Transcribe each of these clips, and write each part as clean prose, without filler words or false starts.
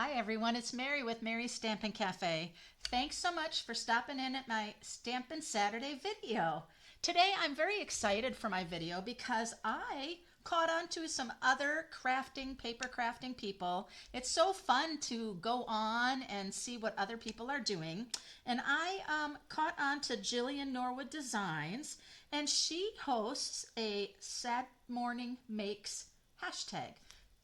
Hi everyone, it's Mary with Mary's Stampin' Cafe. Thanks so much for stopping in at my Stampin' Saturday video. Today I'm very excited for my video because I caught on to some other paper crafting people. It's so fun to go on and see what other people are doing. And I caught on to Jillian Norwood Designs, and she hosts a Sat Morning Makes hashtag.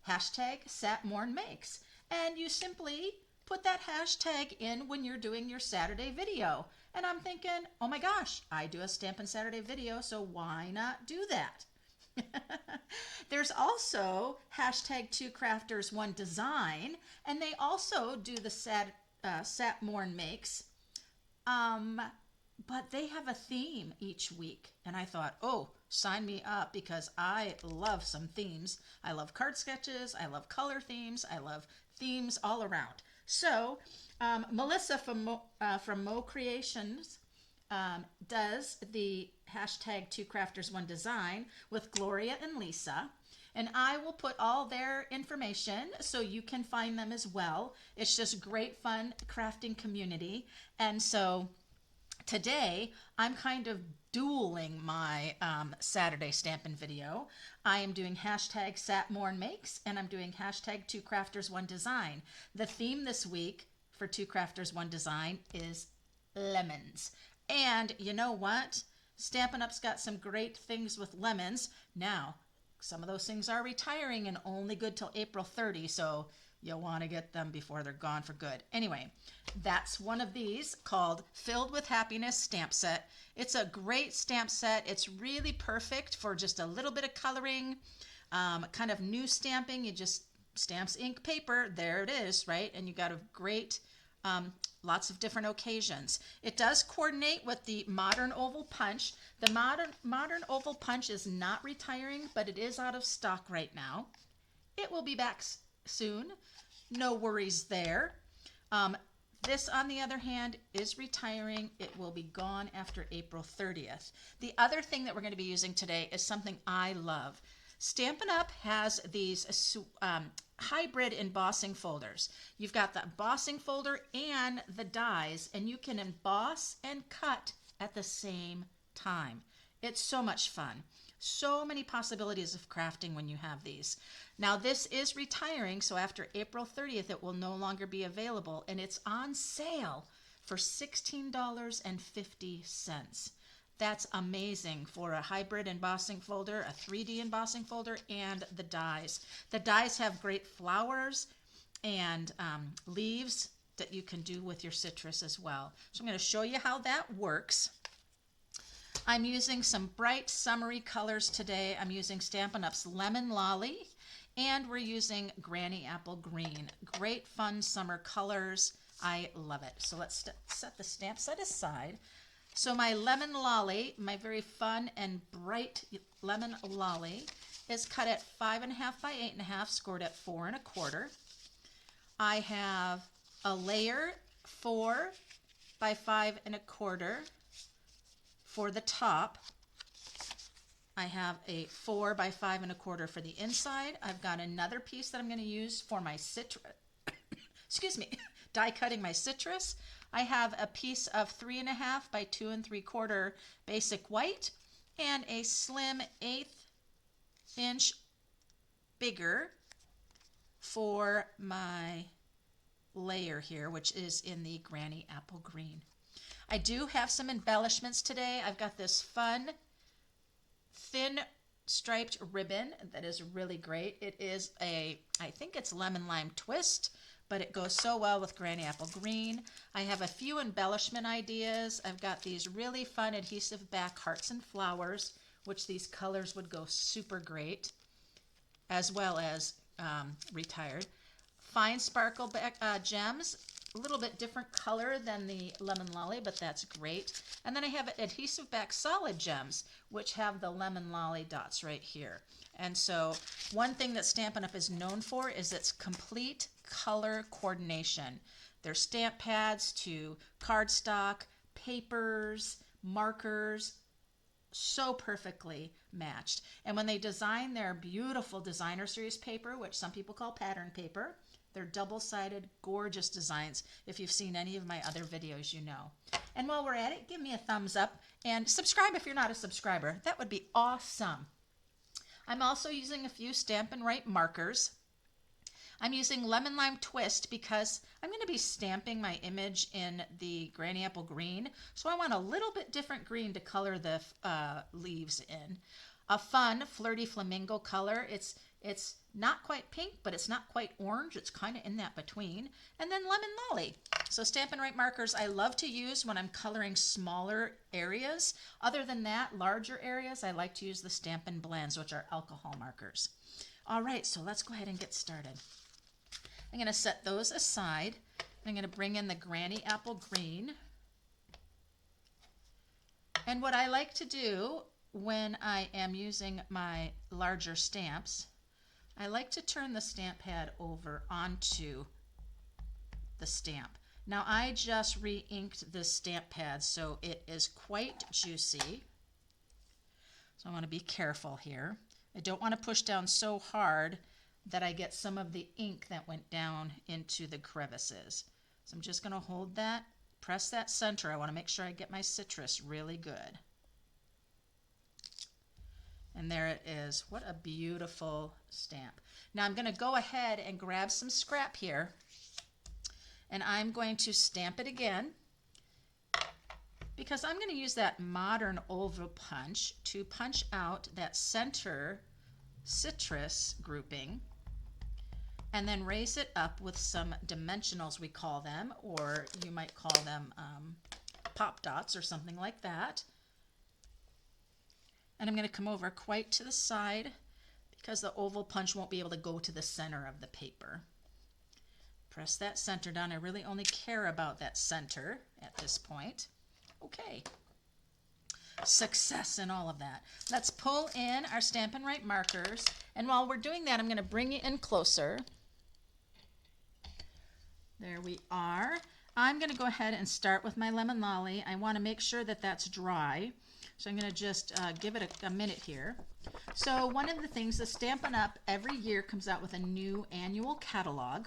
Hashtag Satmorn Makes. And you simply put that hashtag in when you're doing your Saturday video. And I'm thinking, oh my gosh, I do a Stampin' Saturday video, so why not do that? There's also hashtag 2crafters1design, and they also do the Satmorn Makes. But they have a theme each week, and I thought, oh, sign me up, because I love some themes. I love card sketches, I love color themes, I love themes all around. So Melissa from Mo Creations does the hashtag 2crafters1design with Gloria and Lisa. And I will put all their information so you can find them as well. It's just great fun crafting community. And so today, I'm kind of dueling my Saturday Stampin' video. I am doing hashtag Satmorn Makes, and I'm doing hashtag 2crafters1design. The theme this week for 2crafters1design is lemons. And you know what? Stampin' Up's got some great things with lemons. Now, some of those things are retiring and only good till April 30, so you'll want to get them before they're gone for good. Anyway, that's one of these called Filled with Happiness stamp set. It's a great stamp set. It's really perfect for just a little bit of coloring, kind of new stamping. You just stamps, ink, paper. There it is, right? And you got a great, lots of different occasions. It does coordinate with the Modern Oval Punch. The Modern Oval Punch is not retiring, but it is out of stock right now. It will be back soon. No worries there. This, on the other hand, is retiring. It will be gone after April 30th. The other thing that we're going to be using today is something I love. Stampin' Up! Has these hybrid embossing folders. You've got the embossing folder and the dies, and you can emboss and cut at the same time. It's so much fun. So many possibilities of crafting when you have these. Now this is retiring, so after April 30th it will no longer be available, and it's on sale for $16.50. That's amazing for a hybrid embossing folder, a 3D embossing folder, and the dies. The dies have great flowers and leaves that you can do with your citrus as well. So I'm going to show you how that works. I'm using some bright summery colors today. I'm using Stampin' Up's Lemon Lolly, and we're using Granny Apple Green. Great fun summer colors. I love it. So let's set the stamp set aside. So my Lemon Lolly, my very fun and bright Lemon Lolly, is cut at 5.5 by 8.5, scored at 4 1/4. I have a layer 4 by 5 1/4. For the top, I have a 4 by 5 1/4 for the inside. I've got another piece that I'm going to use for my citrus, excuse me, die cutting my citrus. I have a piece of 3.5 by 2 3/4 basic white, and a slim 1/8 inch bigger for my layer here, which is in the Granny Apple Green. I do have some embellishments today. I've got this fun thin striped ribbon that is really great. It is I think it's lemon lime twist, but it goes so well with Granny Apple Green. I have a few embellishment ideas. I've got these really fun adhesive back hearts and flowers, which these colors would go super great, as well as retired. Fine sparkle gems. A little bit different color than the Lemon Lolly, but that's great. And then I have adhesive back solid gems, which have the Lemon Lolly dots right here. And so one thing that Stampin' Up! Is known for is its complete color coordination. There's stamp pads to cardstock, papers, markers, so perfectly matched. And when they design their beautiful designer series paper, which some people call pattern paper, they're double-sided, gorgeous designs. If you've seen any of my other videos, you know. And while we're at it, give me a thumbs up and subscribe if you're not a subscriber. That would be awesome. I'm also using a few Stampin' Right markers. I'm using Lemon Lime Twist because I'm going to be stamping my image in the Granny Apple Green. So I want a little bit different green to color the leaves in. A fun, flirty flamingo color. It's not quite pink, but it's not quite orange. It's kind of in that between. And then Lemon Lolly. So Stampin' Right markers I love to use when I'm coloring smaller areas. Other than that, larger areas, I like to use the Stampin' Blends, which are alcohol markers. All right, so let's go ahead and get started. I'm going to set those aside. I'm going to bring in the Granny Apple Green. And what I like to do when I am using my larger stamps, I like to turn the stamp pad over onto the stamp. Now I just re-inked this stamp pad, so it is quite juicy. So I want to be careful here. I don't want to push down so hard that I get some of the ink that went down into the crevices. So I'm just going to hold that, press that center. I want to make sure I get my citrus really good. And there it is. What a beautiful stamp. Now I'm going to go ahead and grab some scrap here, and I'm going to stamp it again because I'm going to use that modern oval punch to punch out that center citrus grouping and then raise it up with some dimensionals, we call them, or you might call them pop dots or something like that. And I'm going to come over quite to the side because the oval punch won't be able to go to the center of the paper. Press that center down. I really only care about that center at this point. Okay. Success in all of that. Let's pull in our Stampin' Right markers. And while we're doing that, I'm going to bring you in closer. There we are. I'm going to go ahead and start with my Lemon Lolly. I want to make sure that that's dry. So I'm going to just give it a minute here. So one of the things, the Stampin' Up! Every year comes out with a new annual catalog.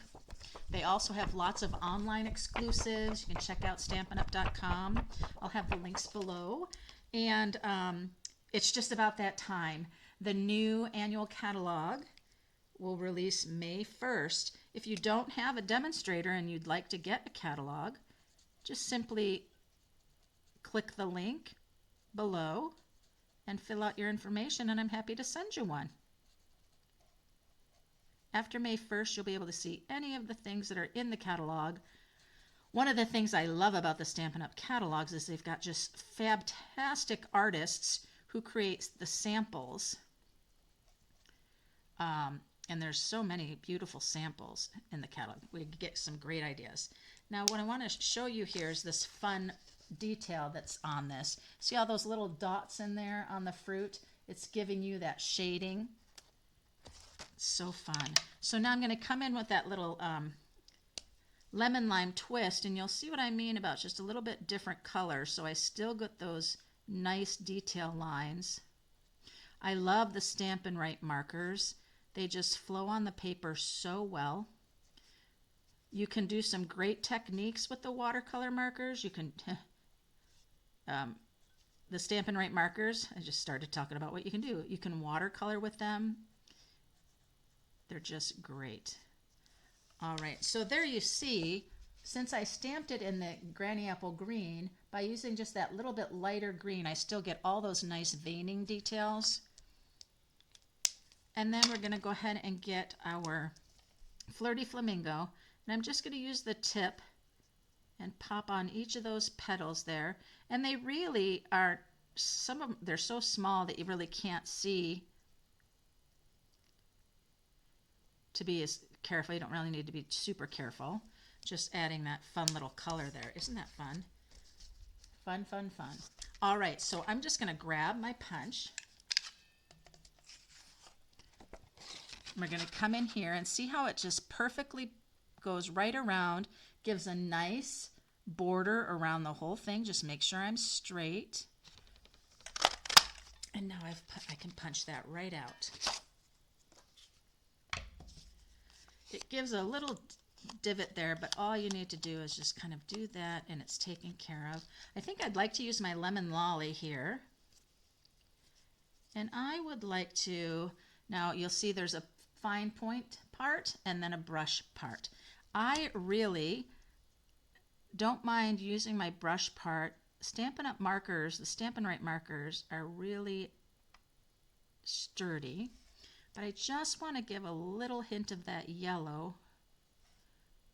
They also have lots of online exclusives. You can check out stampinup.com. I'll have the links below. And it's just about that time. The new annual catalog will release May 1st. If you don't have a demonstrator and you'd like to get a catalog, just simply click the link below and fill out your information, and I'm happy to send you one. After May 1st, you'll be able to see any of the things that are in the catalog. One of the things I love about the Stampin' Up! Catalogs is they've got just fantastic artists who create the samples. And there's so many beautiful samples in the catalog. We get some great ideas. Now what I want to show you here is this fun detail that's on this. See all those little dots in there on the fruit? It's giving you that shading. It's so fun. So now I'm going to come in with that little lemon lime twist, and you'll see what I mean about just a little bit different color, so I still get those nice detail lines. I love the Stampin' Right markers. They just flow on the paper so well. You can do some great techniques with the watercolor markers. You can the Stampin' Right markers, I just started talking about what you can do. You can watercolor with them. They're just great. All right, so there you see, since I stamped it in the Granny Apple Green, by using just that little bit lighter green, I still get all those nice veining details. And then we're going to go ahead and get our Flirty Flamingo, and I'm just going to use the tip and pop on each of those petals there. And they really are, some of them, they're so small that you really can't see to be as careful. You don't really need to be super careful. Just adding that fun little color there. Isn't that fun? Fun, fun, fun. All right, so I'm just going to grab my punch. We're going to come in here and see how it just perfectly goes right around, gives a nice border around the whole thing. Just make sure I'm straight. And now I can punch that right out. It gives a little divot there, but all you need to do is just kind of do that and it's taken care of. I think I'd like to use my lemon lolly here. And I would like to, now you'll see there's a fine point part and then a brush part. I really don't mind using my brush part. Stampin' Up markers, the Stampin' Right markers are really sturdy, but I just want to give a little hint of that yellow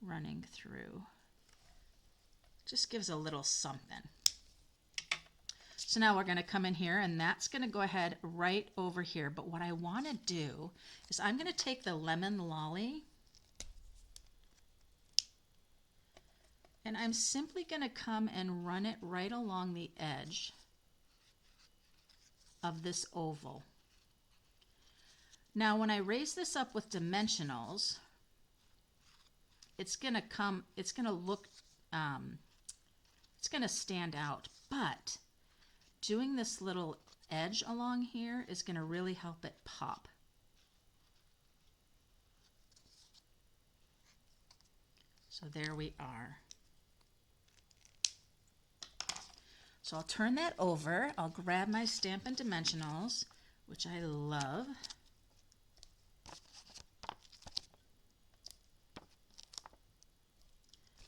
running through. Just gives a little something. So now we're going to come in here and that's going to go ahead right over here. But what I want to do is I'm going to take the lemon lolly and I'm simply going to come and run it right along the edge of this oval. Now when I raise this up with dimensionals, it's going to look, it's going to stand out, but doing this little edge along here is going to really help it pop. So there we are. So I'll turn that over. I'll grab my Stampin' Dimensionals, which I love.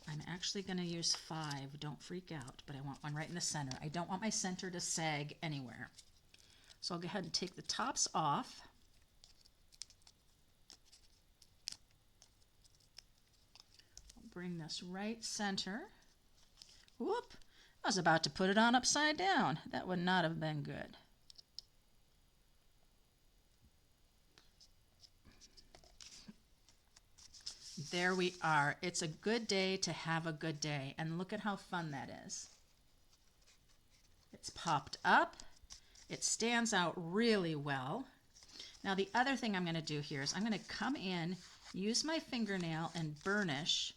I'm actually going to use 5. Don't freak out, but I want one right in the center. I don't want my center to sag anywhere. So I'll go ahead and take the tops off. I'll bring this right center. Whoop! I was about to put it on upside down. That would not have been good. There we are. It's a good day to have a good day. And look at how fun that is. It's popped up. It stands out really well. Now the other thing I'm going to do here is I'm going to come in, use my fingernail and burnish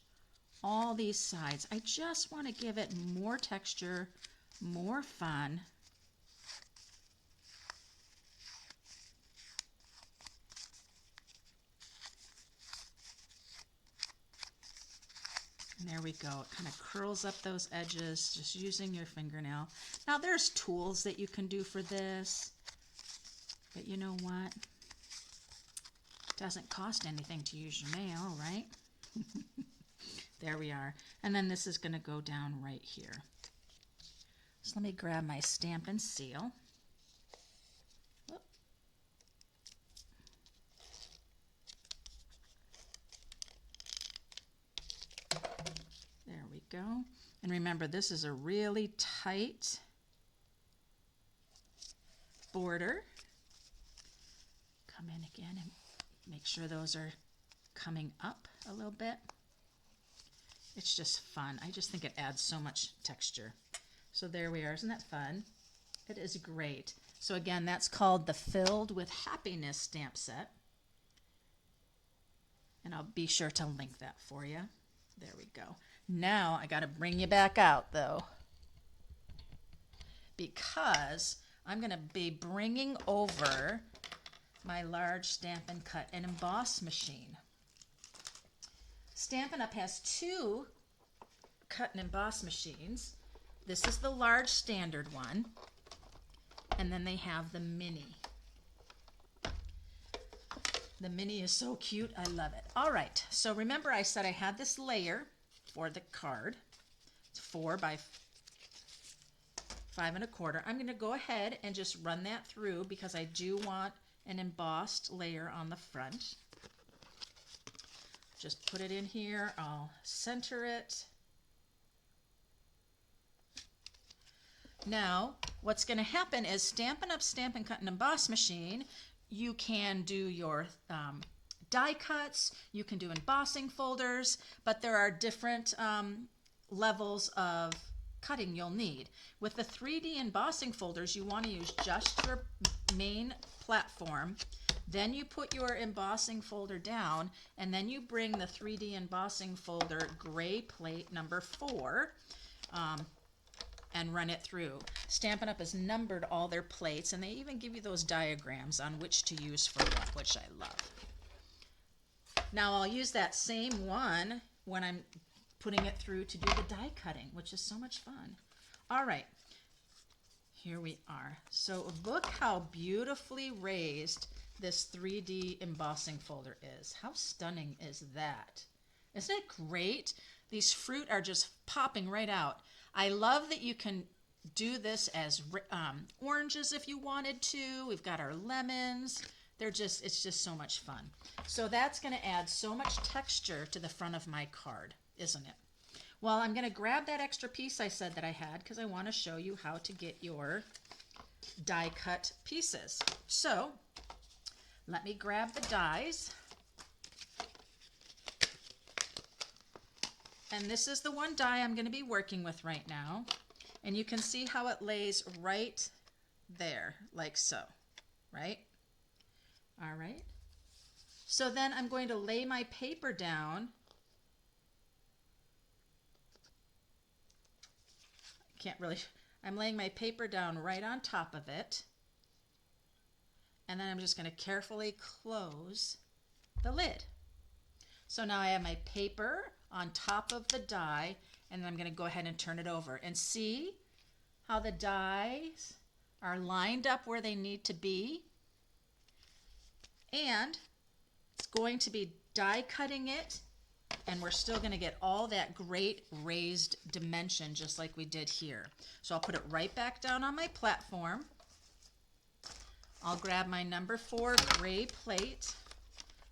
all these sides. I just want to give it more texture, more fun. And there we go. It kind of curls up those edges just using your fingernail. Now there's tools that you can do for this, but you know what? It doesn't cost anything to use your nail, right? There we are. And then this is going to go down right here. So let me grab my Stampin' Seal. Whoop. There we go. And remember, this is a really tight border. Come in again and make sure those are coming up a little bit. It's just fun. I just think it adds so much texture. So there we are. Isn't that fun? It is great. So again, that's called the Filled with Happiness stamp set. And I'll be sure to link that for you. There we go. Now I got to bring you back out though, because I'm going to be bringing over my large Stampin' Cut and Emboss machine. Stampin' Up! Has 2 cut and emboss machines. This is the large standard one, and then they have the mini. The mini is so cute, I love it. All right, so remember I said I had this layer for the card. It's 4 by 5 1/4. I'm going to go ahead and just run that through because I do want an embossed layer on the front. Just put it in here. I'll center it. Now, what's going to happen is Stampin' Up! Stampin' Cut and Emboss machine, you can do your die cuts, you can do embossing folders, but there are different levels of cutting you'll need. With the 3D embossing folders, you want to use just your main platform. Then you put your embossing folder down, and then you bring the 3D embossing folder gray plate number 4 and run it through. Stampin' Up! Has numbered all their plates, and they even give you those diagrams on which to use for what, which I love. Now I'll use that same one when I'm putting it through to do the die cutting, which is so much fun. All right, here we are. So look how beautifully raised this 3D embossing folder is. How stunning is that? Isn't it great? These fruit are just popping right out. I love that you can do this as oranges if you wanted to. We've got our lemons. It's just so much fun. So that's going to add so much texture to the front of my card, isn't it? Well, I'm going to grab that extra piece I said that I had because I want to show you how to get your die cut pieces. So let me grab the dies. And this is the one die I'm going to be working with right now. And you can see how it lays right there, like so, right? All right. So then I'm going to lay my paper down. I'm laying my paper down right on top of it. And then I'm just going to carefully close the lid. So now I have my paper on top of the die, and then I'm going to go ahead and turn it over and see how the dies are lined up where they need to be. And it's going to be die cutting it, and we're still going to get all that great raised dimension just like we did here. So I'll put it right back down on my platform. I'll grab my number 4 gray plate,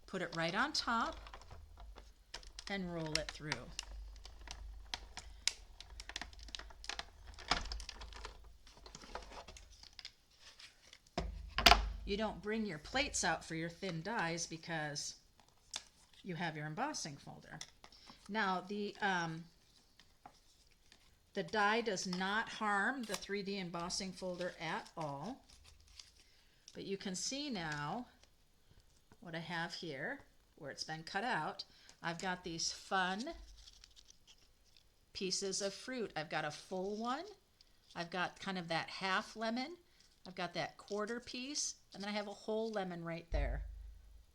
put it right on top, and roll it through. You don't bring your plates out for your thin dies because you have your embossing folder. Now the die does not harm the 3D embossing folder at all, but you can see now what I have here where it's been cut out. I've got these fun pieces of fruit. I've got a full one. I've got kind of that half lemon. I've got that quarter piece, and then I have a whole lemon right there.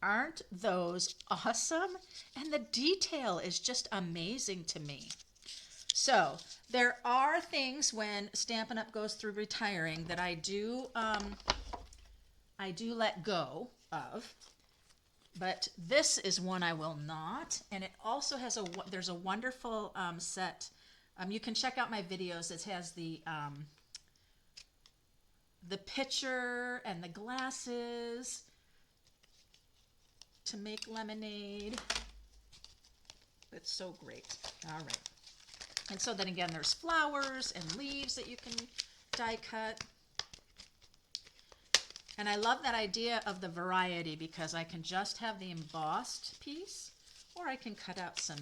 Aren't those awesome? And the detail is just amazing to me. So there are things when Stampin' Up! Goes through retiring that I do let go of. But this is one I will not, and it also has there's a wonderful set. You can check out my videos. It has the pitcher and the glasses to make lemonade. It's so great. All right. And so then again, there's flowers and leaves that you can die cut. And I love that idea of the variety because I can just have the embossed piece, or I can cut out some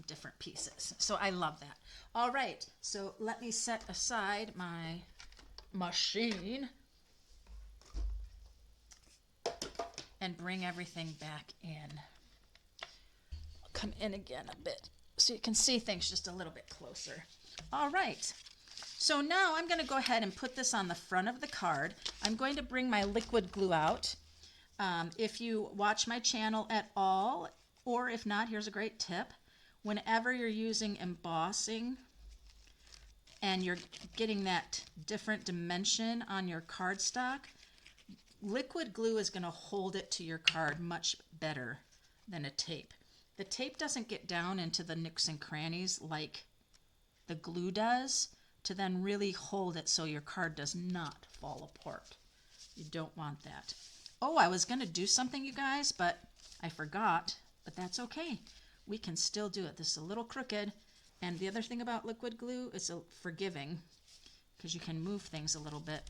different pieces. So I love that. All right, so let me set aside my machine and bring everything back in. I'll come in again a bit so you can see things just a little bit closer. All right. So now I'm going to go ahead and put this on the front of the card. I'm going to bring my liquid glue out. If you watch my channel at all, or if not, here's a great tip. Whenever you're using embossing and you're getting that different dimension on your cardstock, liquid glue is going to hold it to your card much better than a tape. The tape doesn't get down into the nooks and crannies like the glue does, to then really hold it so your card does not fall apart. You don't want that. Oh, I was going to do something, you guys, but I forgot, but that's okay. We can still do it. This is a little crooked, and the other thing about liquid glue is forgiving because you can move things a little bit.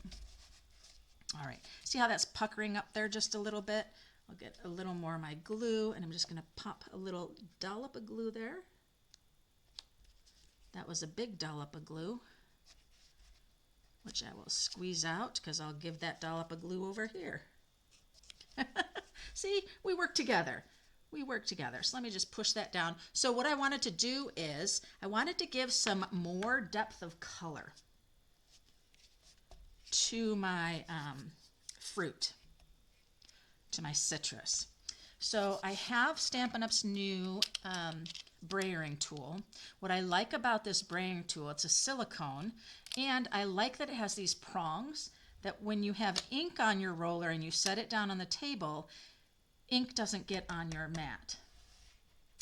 All right, see how that's puckering up there just a little bit? I'll get a little more of my glue, and I'm just going to pop a little dollop of glue there. That was a big dollop of glue, which I will squeeze out because I'll give that dollop of glue over here. See, we work together. We work together. So let me just push that down. So what I wanted to do is I wanted to give some more depth of color. to my fruit, to my citrus. So I have Stampin' Up's new brayering tool. What I like about this braying tool, it's a silicone, and I like that it has these prongs that when you have ink on your roller and you set it down on the table, ink doesn't get on your mat.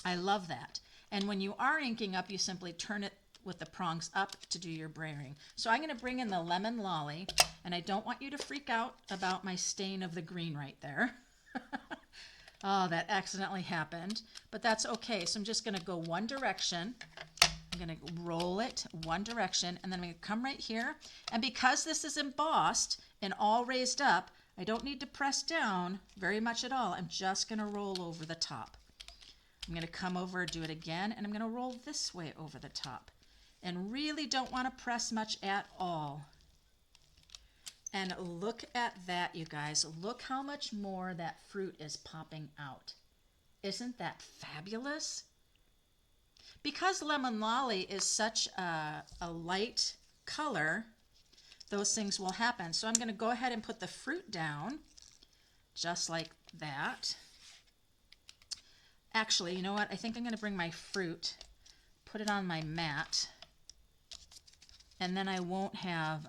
I love that. And when you are inking up, you simply turn it with the prongs up to do your brayering. So I'm going to bring in the lemon lolly, and I don't want you to freak out about my stain of the green right there. Oh, that accidentally happened, but that's okay. So I'm just going to go one direction. I'm going to roll it one direction, and then I'm going to come right here. And because this is embossed and all raised up, I don't need to press down very much at all. I'm just going to roll over the top. I'm going to come over, do it again, and I'm going to roll this way over the top. And really don't want to press much at all. And look at that, you guys. Look how much more that fruit is popping out. Isn't that fabulous? Because lemon lolly is such a light color, those things will happen. So I'm going to go ahead and put the fruit down, just like that. Actually, you know what? I think I'm going to bring my fruit, put it on my mat, and then I won't have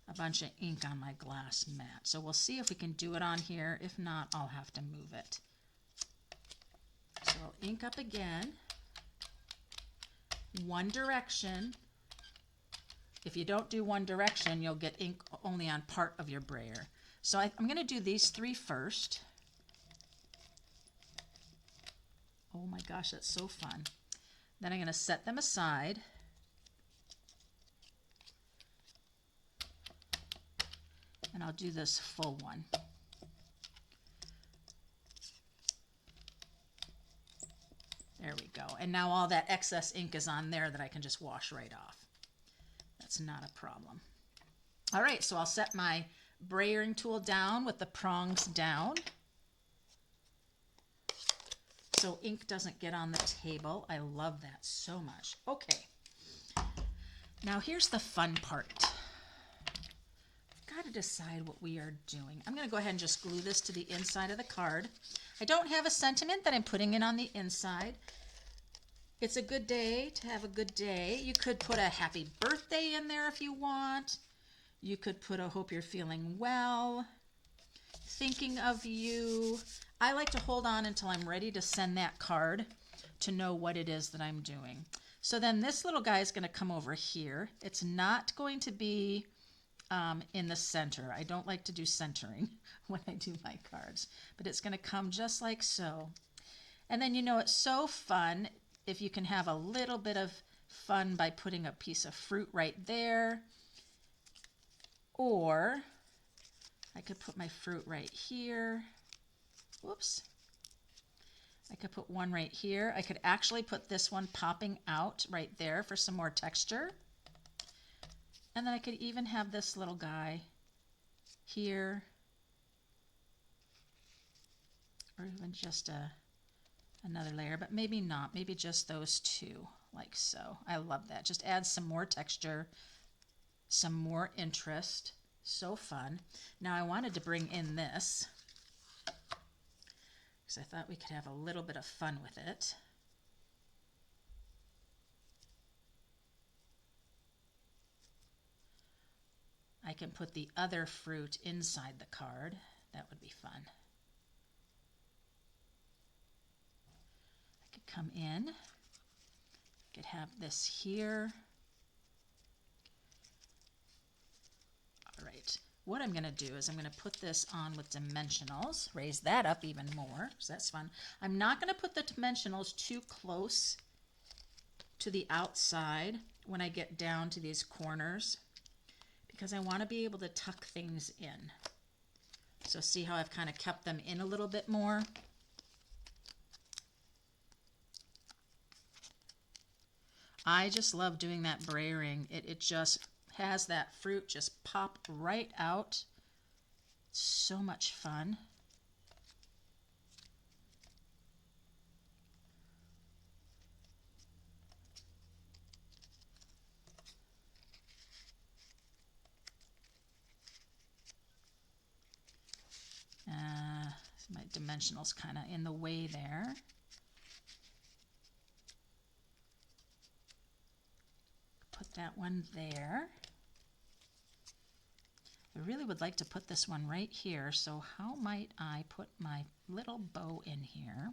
a bunch of ink on my glass mat. So we'll see if we can do it on here. If not, I'll have to move it. So I'll ink up again. One direction. If you don't do one direction, you'll get ink only on part of your brayer. So I'm going to do these three first. Oh my gosh, that's so fun. Then I'm going to set them aside. And I'll do this full one. There we go. And now all that excess ink is on there that I can just wash right off. That's not a problem. All right, so I'll set my brayering tool down with the prongs down, so ink doesn't get on the table. I love that so much. Okay, now here's the fun part. Got to decide what we are doing. I'm going to go ahead and just glue this to the inside of the card. I don't have a sentiment that I'm putting in on the inside. It's a good day to have a good day. You could put a happy birthday in there if you want. You could put a hope you're feeling well, thinking of you. I like to hold on until I'm ready to send that card to know what it is that I'm doing. So then this little guy is going to come over here. It's not going to be in the center. I don't like to do centering when I do my cards, but it's going to come just like so. And then, you know, it's so fun if you can have a little bit of fun by putting a piece of fruit right there. Or I could put my fruit right here. Whoops. I could put one right here. I could actually put this one popping out right there for some more texture. And then I could even have this little guy here. Or even just another layer, but maybe not. Maybe just those two, like so. I love that. Just add some more texture, some more interest. So fun. Now I wanted to bring in this because I thought we could have a little bit of fun with it. I can put the other fruit inside the card. That would be fun. I could come in. I could have this here. All right, what I'm going to do is I'm going to put this on with dimensionals, raise that up even more, so that's fun. I'm not going to put the dimensionals too close to the outside when I get down to these corners, because I want to be able to tuck things in. So see how I've kind of kept them in a little bit more? I just love doing that brayering. It just has that fruit just pop right out. So much fun. dimensional's kind of in the way there. Put that one there. I really would like to put this one right here, so how might I put my little bow in here?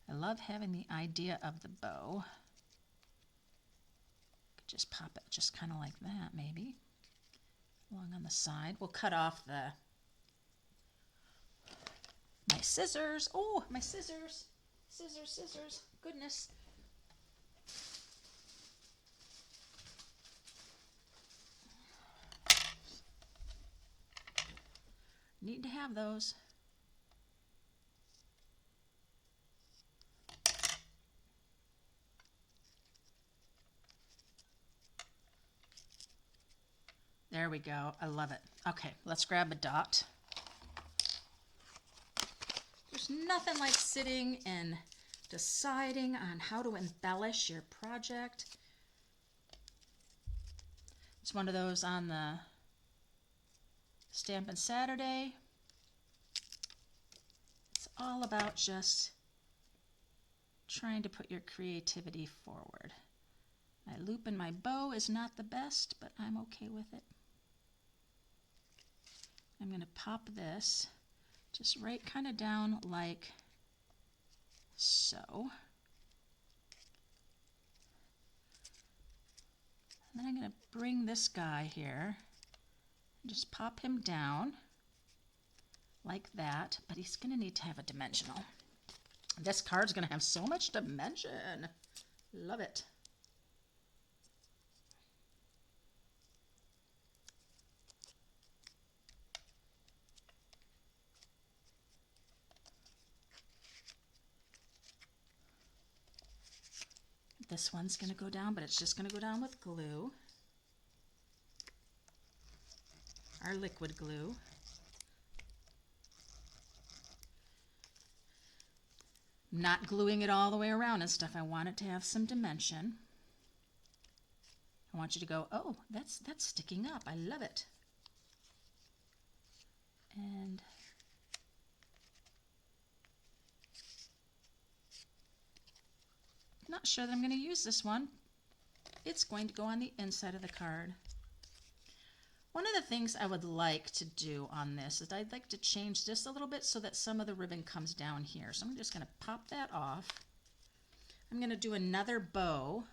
I love having the idea of the bow. Could just pop it just kind of like that, maybe. Along on the side. We'll cut off my scissors. Oh, my scissors. Scissors, scissors. Goodness. Need to have those. There we go. I love it. Okay, let's grab a dot. There's nothing like sitting and deciding on how to embellish your project. It's one of those on the Stampin' Saturday. It's all about just trying to put your creativity forward. My loop and my bow is not the best, but I'm okay with it. I'm going to pop this just right kind of down like so. And then I'm going to bring this guy here, and just pop him down like that, but he's going to need to have a dimensional. This card's going to have so much dimension. Love it. This one's going to go down, but it's just going to go down with glue. Our liquid glue. Not gluing it all the way around and stuff. I want it to have some dimension. I want you to go, oh, that's sticking up. I love it. And not sure that I'm going to use this one. It's going to go on the inside of the card. One of the things I would like to do on this is I'd like to change this a little bit so that some of the ribbon comes down here. So I'm just going to pop that off. I'm going to do another bow.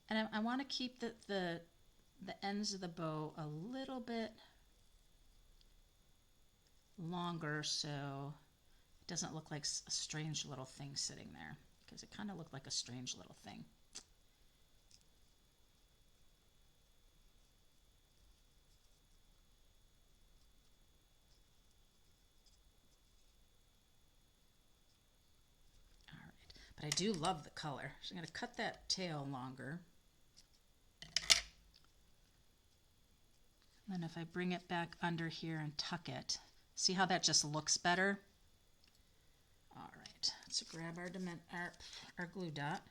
And I want to keep the ends of the bow a little bit longer so it doesn't look like a strange little thing sitting there, because it kind of looked like a strange little thing. All right, but I do love the color, so I'm going to cut that tail longer. And then if I bring it back under here and tuck it, see how that just looks better? All right, let's grab our glue dot.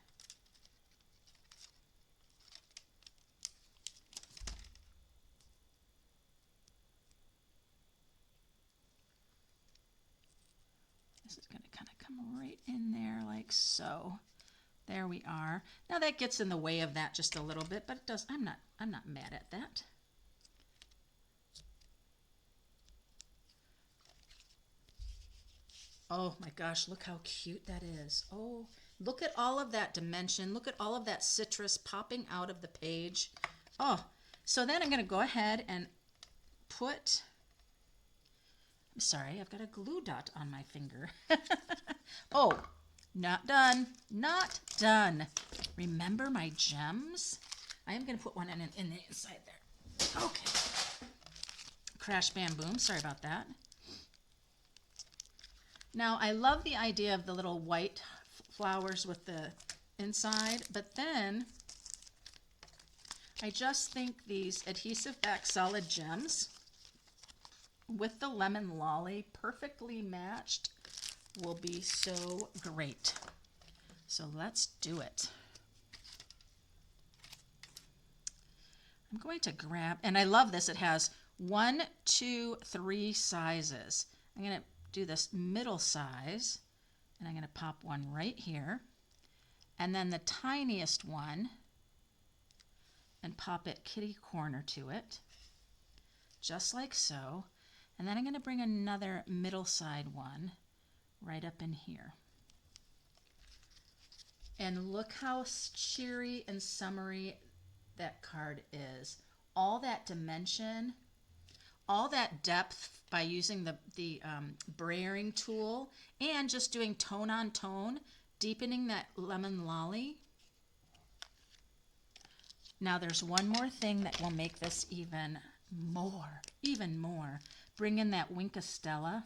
This is going to kind of come right in there like so. There we are. Now that gets in the way of that just a little bit, but it does. I'm not mad at that. Oh my gosh, look how cute that is. Oh, look at all of that dimension. Look at all of that citrus popping out of the page. Oh, so then I'm going to go ahead and put, I'm sorry, I've got a glue dot on my finger. Oh, not done. Not done. Remember my gems? I am going to put one in the inside there. Okay. Crash, bam, boom. Sorry about that. Now, I love the idea of the little white flowers with the inside, but then I just think these adhesive back solid gems with the lemon lolly perfectly matched will be so great. So let's do it. I'm going to grab, and I love this, it has 1, 2, 3 sizes. I'm going to do this middle size, and I'm going to pop one right here, and then the tiniest one, and pop it kitty corner to it, just like so. And then I'm going to bring another middle side one right up in here. And look how cheery and summery that card is. All that dimension, all that depth by using the brayering tool and just doing tone on tone, deepening that lemon lolly. Now there's one more thing that will make this even more. Bring in that Wink of Stella.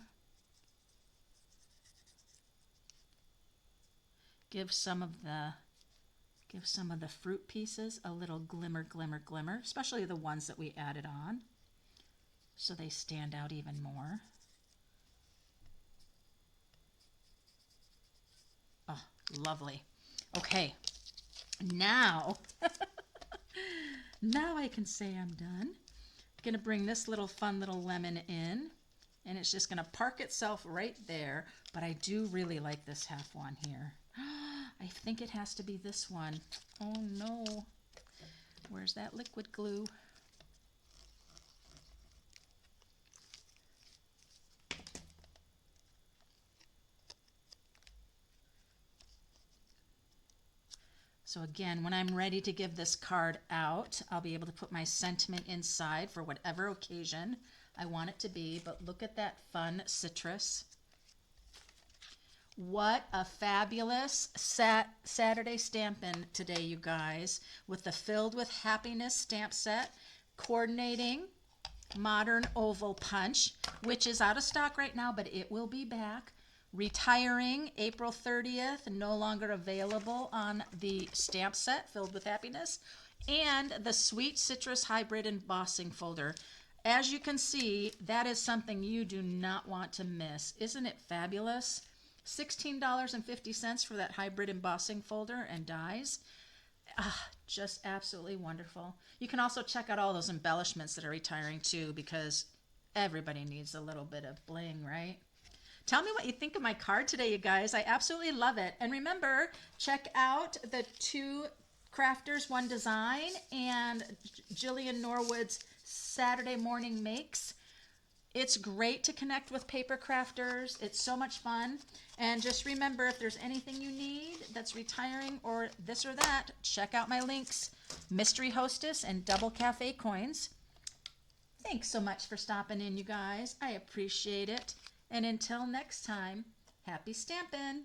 Give some of the fruit pieces a little glimmer, glimmer, glimmer, especially the ones that we added on, so they stand out even more. Oh, lovely. Okay, now, now I can say I'm done. I'm gonna bring this fun little lemon in, and it's just gonna park itself right there, but I do really like this half one here. I think it has to be this one. Oh no. Where's that liquid glue? So again, when I'm ready to give this card out, I'll be able to put my sentiment inside for whatever occasion I want it to be. But look at that fun citrus. What a fabulous Saturday Stampin' today, you guys, with the Filled with Happiness stamp set, coordinating Modern Oval Punch, which is out of stock right now, but it will be back. Retiring April 30th, no longer available on the stamp set, Filled with Happiness, and the Sweet Citrus Hybrid Embossing Folder. As you can see, that is something you do not want to miss. Isn't it fabulous? $16.50 for that hybrid embossing folder and dies. Just absolutely wonderful. You can also check out all those embellishments that are retiring too, because everybody needs a little bit of bling, right? Tell me what you think of my card today, you guys. I absolutely love it. And remember, check out the Two Crafters, One Design and Jillian Norwood's Saturday Morning Makes. It's great to connect with paper crafters. It's so much fun. And just remember, if there's anything you need that's retiring or this or that, check out my links, Mystery Hostess and Double Café coins. Thanks so much for stopping in, you guys. I appreciate it. And until next time, happy stampin'!